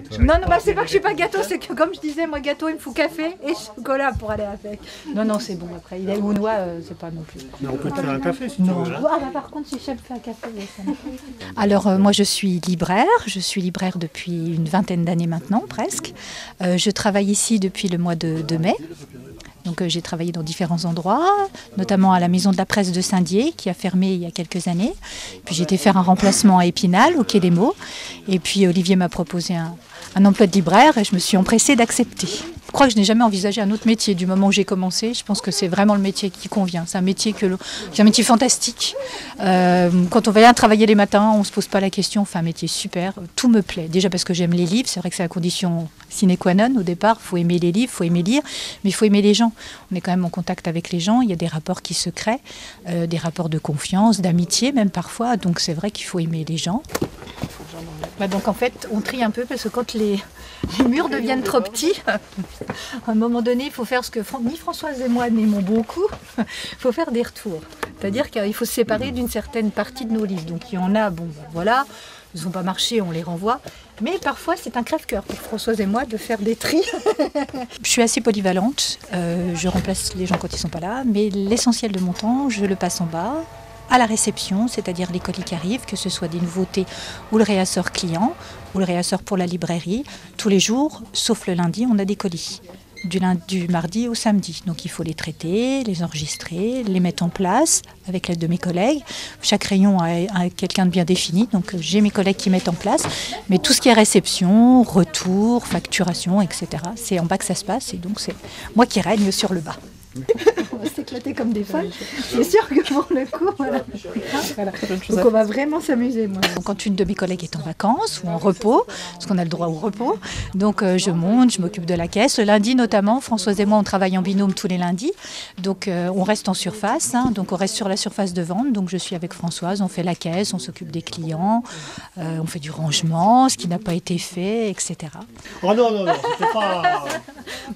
toi. Non, non, bah, c'est pas que je suis pas gâteau, c'est que comme je disais, moi gâteau, il me faut café et chocolat pour aller avec. Non, non, c'est bon après. Il est ou noix, c'est pas non plus. Mais on peut te faire un café si tu Non. veux. Hein. Ah, bah, par contre, si chef fait un café, ça me fait. Alors, moi, je suis libraire. Je suis libraire depuis une vingtaine d'années maintenant, presque. Je travaille ici depuis le mois de mai. Donc j'ai travaillé dans différents endroits, notamment à la Maison de la Presse de Saint-Dié, qui a fermé il y a quelques années. Puis j'ai été faire un remplacement à Épinal, au Quai des Mots. Et puis Olivier m'a proposé un emploi de libraire et je me suis empressée d'accepter. Je crois que je n'ai jamais envisagé un autre métier du moment où j'ai commencé. Je pense que c'est vraiment le métier qui convient. C'est un métier fantastique. Quand on vient travailler les matins, on ne se pose pas la question. Enfin, un métier super. Tout me plaît. Déjà parce que j'aime les livres. C'est vrai que c'est la condition sine qua non au départ. Il faut aimer les livres, il faut aimer lire, mais il faut aimer les gens. On est quand même en contact avec les gens. Il y a des rapports qui se créent, des rapports de confiance, d'amitié même parfois. Donc c'est vrai qu'il faut aimer les gens. Donc en fait, on trie un peu parce que quand les murs deviennent trop petits, à un moment donné, il faut faire ce que ni Françoise et moi n'aimons beaucoup, il faut faire des retours. C'est-à-dire qu'il faut se séparer d'une certaine partie de nos livres. Donc il y en a, bon ben, voilà, ils n'ont pas marché, on les renvoie. Mais parfois, c'est un crève-cœur pour Françoise et moi de faire des tris. Je suis assez polyvalente, je remplace les gens quand ils ne sont pas là, mais l'essentiel de mon temps, je le passe en bas, à la réception, c'est-à-dire les colis qui arrivent, que ce soit des nouveautés ou le réassort client, ou le réassort pour la librairie. Tous les jours, sauf le lundi, on a des colis. Du mardi au samedi. Donc il faut les traiter, les enregistrer, les mettre en place avec l'aide de mes collègues. Chaque rayon a quelqu'un de bien défini, donc j'ai mes collègues qui mettent en place. Mais tout ce qui est réception, retour, facturation, etc., c'est en bas que ça se passe et donc c'est moi qui règne sur le bas. On va s'éclater comme des folles. C'est sûr que pour le coup, voilà. Donc on va vraiment s'amuser. Moi. Quand une de mes collègues est en vacances ou en repos, parce qu'on a le droit au repos, donc je monte, je m'occupe de la caisse. Le lundi notamment, Françoise et moi, on travaille en binôme tous les lundis. Donc on reste en surface, hein, donc on reste sur la surface de vente. Donc je suis avec Françoise, on fait la caisse, on s'occupe des clients, on fait du rangement, ce qui n'a pas été fait, etc. Oh non, non, non, c'était pas...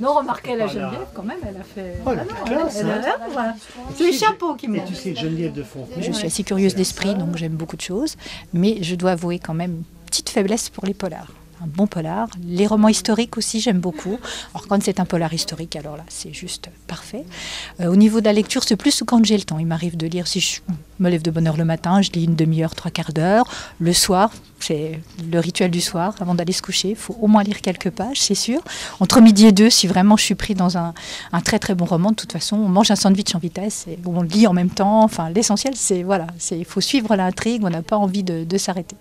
Non, remarquez la Geneviève quand même, elle a fait... Oh, la classe, hein. Voilà. C'est les chapeaux qui Et manquent. tu sais, Geneviève de Fontenay. Je suis assez curieuse d'esprit, donc j'aime beaucoup de choses. Mais je dois avouer quand même une petite faiblesse pour les polars. Un bon polar. Les romans historiques aussi, j'aime beaucoup. Alors quand c'est un polar historique, alors là, c'est juste parfait. Au niveau de la lecture, c'est plus quand j'ai le temps. Il m'arrive de lire, si je me lève de bonne heure le matin, je lis une demi-heure, 3/4 d'heure. Le soir, c'est le rituel du soir, avant d'aller se coucher. Il faut au moins lire quelques pages, c'est sûr. Entre midi et 2, si vraiment je suis pris dans un très très bon roman, de toute façon, on mange un sandwich en vitesse et on lit en même temps. Enfin, l'essentiel, c'est, voilà, il faut suivre l'intrigue, on n'a pas envie de s'arrêter.